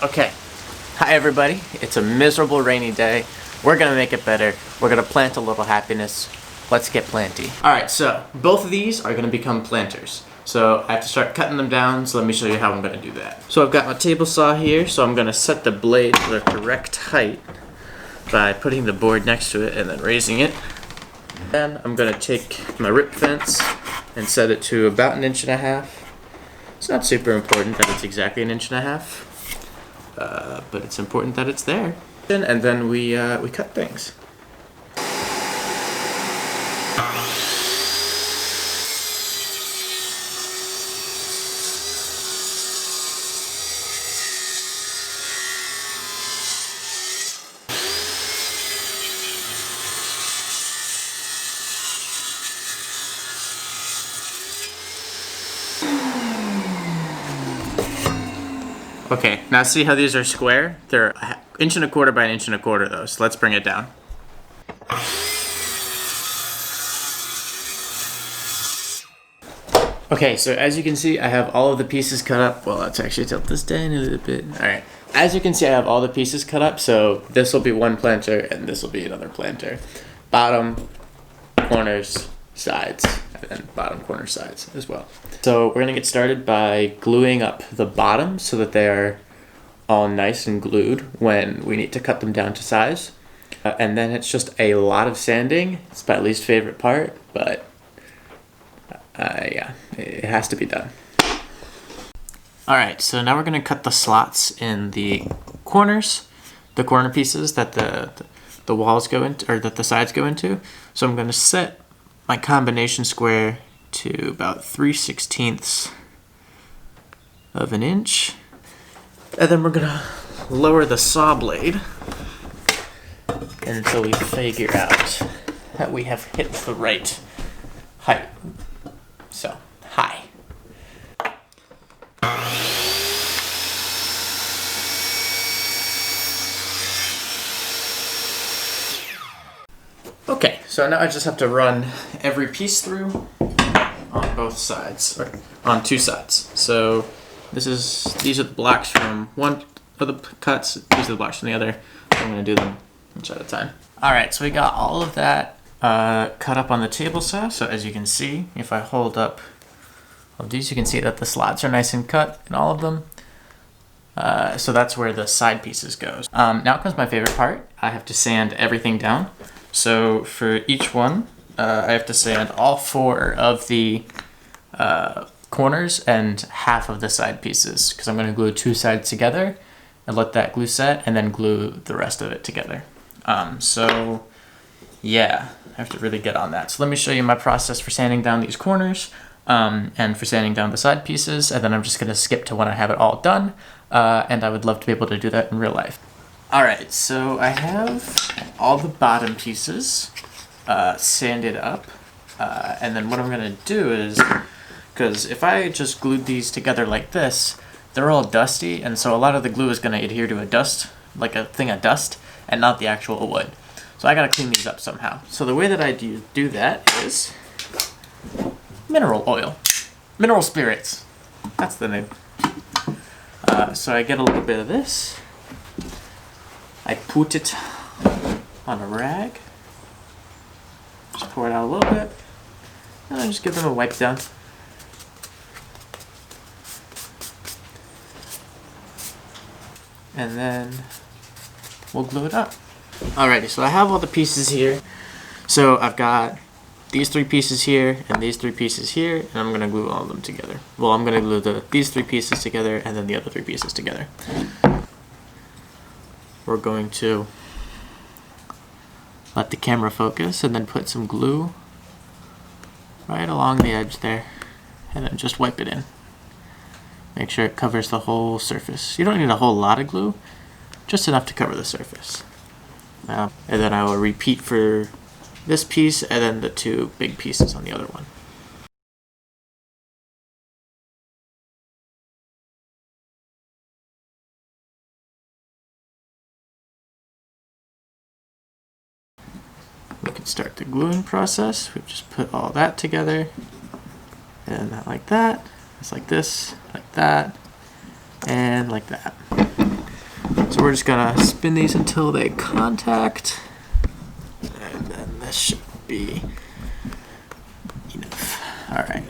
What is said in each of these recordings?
Okay, hi everybody. It's a miserable rainy day. We're gonna make it better. We're gonna plant a little happiness. Let's get planty. Alright, so both of these are gonna become planters. So I have to start cutting them down, so let me show you how I'm gonna do that. So I've got my table saw here, so I'm gonna set the blade to the correct height by putting the board next to it and then raising it. Then I'm gonna take my rip fence and set it to about 1.5 inches. It's not super important that it's exactly 1.5 inches. But it's important that it's there. And then we cut things. Okay, now see how these are square? They're 1.25 inches by 1.25 inches though, so let's bring it down. Okay, so as you can see, I have all of the pieces cut up. Well, let's actually tilt this down a little bit. Alright, as you can see, I have all the pieces cut up, so this will be one planter and this will be another planter. Bottom, corners, sides, and then bottom corner sides as well. So we're gonna get started by gluing up the bottom so that they are all nice and glued when we need to cut them down to size. And then it's just a lot of sanding. It's my least favorite part, but yeah, it has to be done. Alright, so now we're gonna cut the slots in the corners, the corner pieces that the walls go into, or that the sides go into. So I'm gonna set my combination square to about 3/16 of an inch. And then we're gonna lower the saw blade until we figure out that we have hit the right height. So, high. Okay, so now I just have to run every piece through on both sides, or on two sides. So these are the blocks from one of the cuts, these are the blocks from the other. I'm gonna do them each at a time. All right, so we got all of that cut up on the table saw. So as you can see, if I hold up all of these, you can see that the slots are nice and cut in all of them. So that's where the side pieces goes. Now comes my favorite part. I have to sand everything down. So for each one, I have to sand all 4 of the corners and half of the side pieces, because I'm going to glue 2 sides together and let that glue set and then glue the rest of it together. So yeah, I have to really get on that. So let me show you my process for sanding down these corners and for sanding down the side pieces, and then I'm just going to skip to when I have it all done, and I would love to be able to do that in real life. Alright, so I have all the bottom pieces sanded up, and then what I'm going to do is, because if I just glued these together like this, they're all dusty, and so a lot of the glue is going to adhere to a dust, like a thing of dust, and not the actual wood. So I got to clean these up somehow. So the way that I do that is mineral oil. Mineral spirits. That's the name. So I get a little bit of this. I put it on a rag. Just pour it out a little bit. And then just give them a wipe down. And then we'll glue it up. Alrighty, so I have all the pieces here. So I've got these 3 pieces here and these 3 pieces here, and I'm gonna glue all of them together. Well, I'm gonna glue these 3 pieces together and then the other 3 pieces together. We're going to let the camera focus and then put some glue right along the edge there, and then just wipe it in. Make sure it covers the whole surface. You don't need a whole lot of glue, just enough to cover the surface. And then I will repeat for this piece and then the 2 big pieces on the other one. We can start the gluing process. We just put all that together, and that like that. It's like this, like that, and like that. So we're just gonna spin these until they contact, and then this should be enough. All right,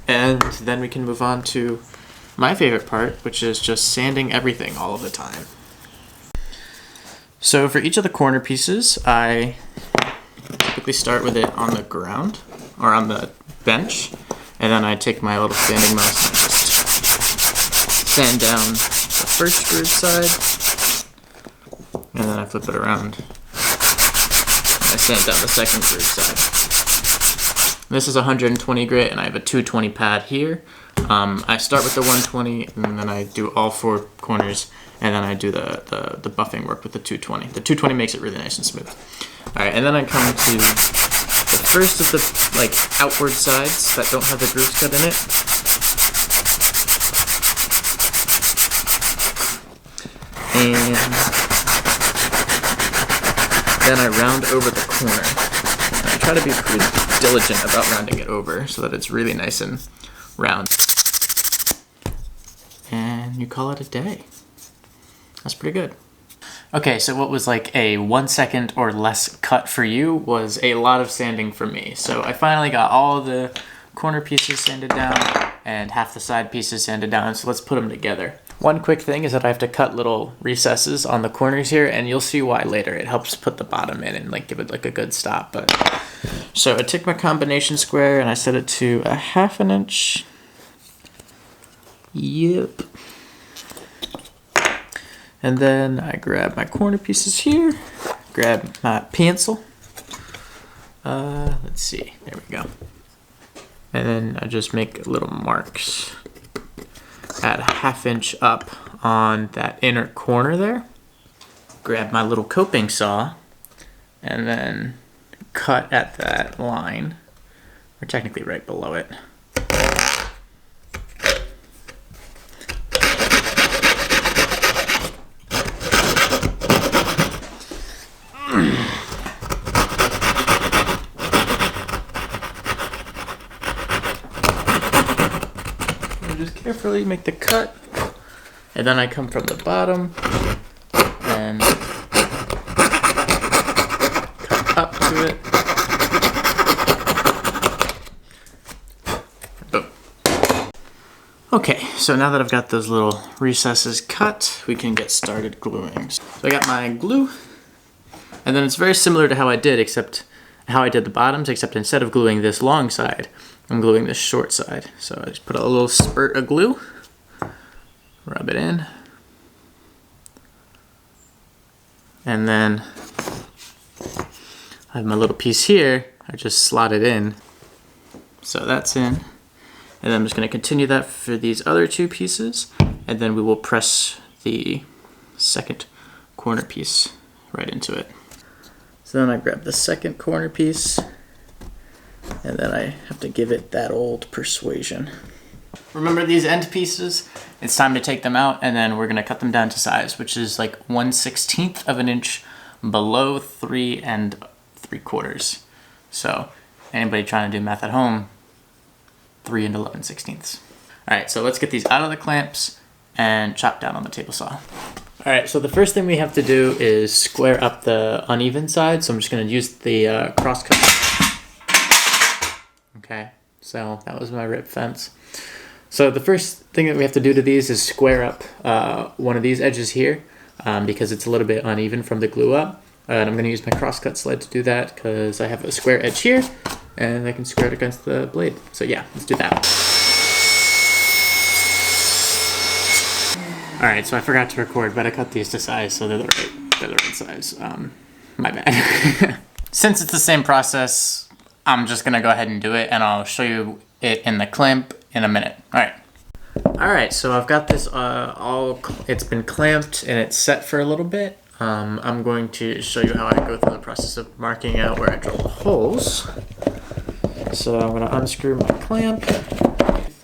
and then we can move on to my favorite part, which is just sanding everything all of the time. So for each of the corner pieces, I typically start with it on the ground or on the bench, and then I take my little sanding mouse and just sand down the first groove side, and then I flip it around. I sand down the second groove side. This is 120 grit, and I have a 220 pad here. I start with the 120, and then I do all 4 corners, and then I do the buffing work with the 220. The 220 makes it really nice and smooth. All right, and then I come to the first of the outward sides that don't have the grooves cut in it. And then I round over the corner. And I try to be pretty diligent about rounding it over so that it's really nice and round. And you call it a day. That's pretty good. Okay, so what was like a 1 second or less cut for you was a lot of sanding for me. So I finally got all the corner pieces sanded down and half the side pieces sanded down, so let's put them together. One quick thing is that I have to cut little recesses on the corners here, and you'll see why later. It helps put the bottom in and give it a good stop. So I took my combination square and I set it to 1/2 inch. Yep. And then I grab my corner pieces here, grab my pencil. Let's see, there we go. And then I just make little marks at 1/2 inch up on that inner corner there. Grab my little coping saw and then cut at that line, or technically right below it. Just carefully make the cut, and then I come from the bottom and cut up to it. Boom. Okay, so now that I've got those little recesses cut, we can get started gluing. So I got my glue, and then it's very similar to how I did the bottoms, except instead of gluing this long side, I'm gluing this short side. So I just put a little spurt of glue, rub it in, and then I have my little piece here. I just slot it in. So that's in. And then I'm just going to continue that for these other 2 pieces, and then we will press the second corner piece right into it. So then I grab the second corner piece, and then I have to give it that old persuasion. Remember these end pieces? It's time to take them out, and then we're gonna cut them down to size, which is like 1/16 of an inch below 3 3/4. So anybody trying to do math at home, 3 11/16. All right, so let's get these out of the clamps and chop down on the table saw. All right, so the first thing we have to do is square up the uneven side. So I'm just gonna use the cross cut. Okay, so that was my rip fence. So the first thing that we have to do to these is square up one of these edges here because it's a little bit uneven from the glue up. And I'm going to use my crosscut sled to do that because I have a square edge here and I can square it against the blade. So yeah, let's do that. All right, so I forgot to record, but I cut these to size, so they're the right size. My bad. Since it's the same process, I'm just gonna go ahead and do it, and I'll show you it in the clamp in a minute. All right, so I've got this it's been clamped and it's set for a little bit. I'm going to show you how I go through the process of marking out where I drill the holes. So I'm gonna unscrew my clamp.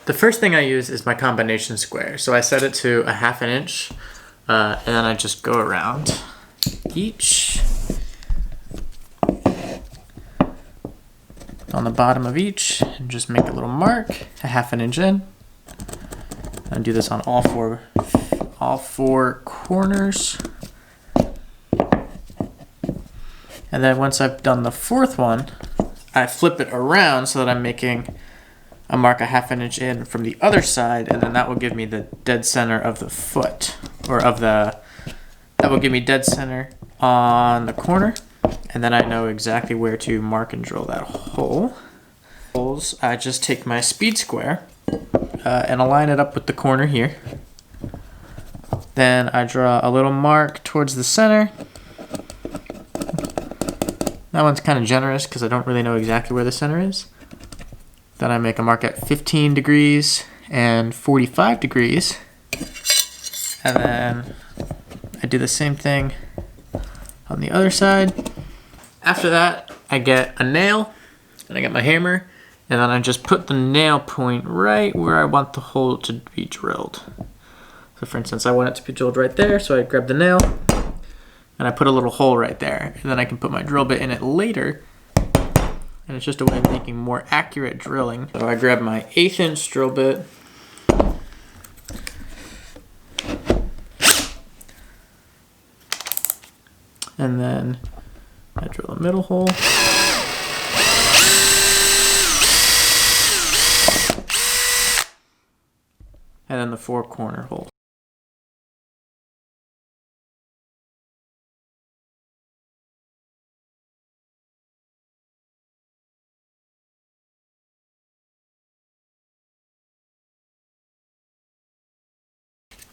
The first thing I use is my combination square. So I set it to 1/2 inch, and then I just go around each, on the bottom of each, and just make a little mark 1/2 inch in. And do this on all all 4 corners. And then once I've done the 4th one, I flip it around so that I'm making a mark a 1/2 inch in from the other side, and then that will give me the dead center of the foot, or that will give me dead center on the corner, and then I know exactly where to mark and drill that hole. I just take my speed square and align it up with the corner here. Then I draw a little mark towards the center. That one's kind of generous because I don't really know exactly where the center is. Then I make a mark at 15 degrees and 45 degrees. And then I do the same thing on the other side. After that, I get a nail and I get my hammer, and then I just put the nail point right where I want the hole to be drilled. So for instance, I want it to be drilled right there, so I grab the nail and I put a little hole right there, and then I can put my drill bit in it later, and it's just a way of making more accurate drilling. So I grab my 1/8 inch drill bit, and then I drill a middle hole. And then the 4 corner holes.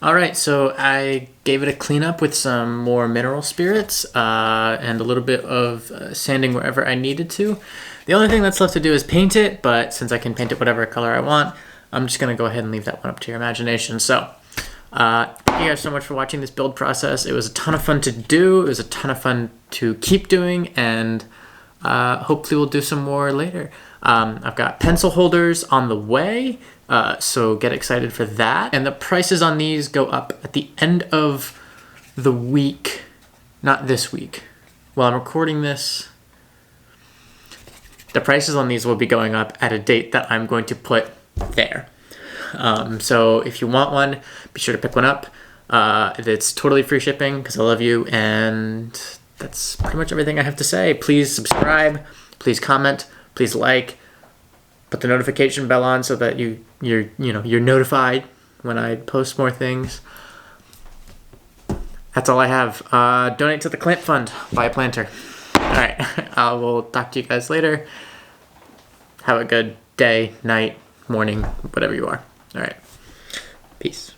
All right, so I gave it a cleanup with some more mineral spirits and a little bit of sanding wherever I needed to. The only thing that's left to do is paint it, but since I can paint it whatever color I want, I'm just gonna go ahead and leave that one up to your imagination. So, thank you guys so much for watching this build process. It was a ton of fun to do. It was a ton of fun to keep doing, and hopefully we'll do some more later. I've got pencil holders on the way, so get excited for that. And the prices on these go up at the end of the week, not this week. While I'm recording this, the prices on these will be going up at a date that I'm going to put there. So if you want one, be sure to pick one up. It's totally free shipping because I love you, and that's pretty much everything I have to say. Please subscribe, please comment, please like, put the notification bell on so that you're notified when I post more things. That's all I have. Donate to the Clamp Fund. Buy a planter. All right, I will talk to you guys later. Have a good day, night, morning, whatever you are. All right, peace.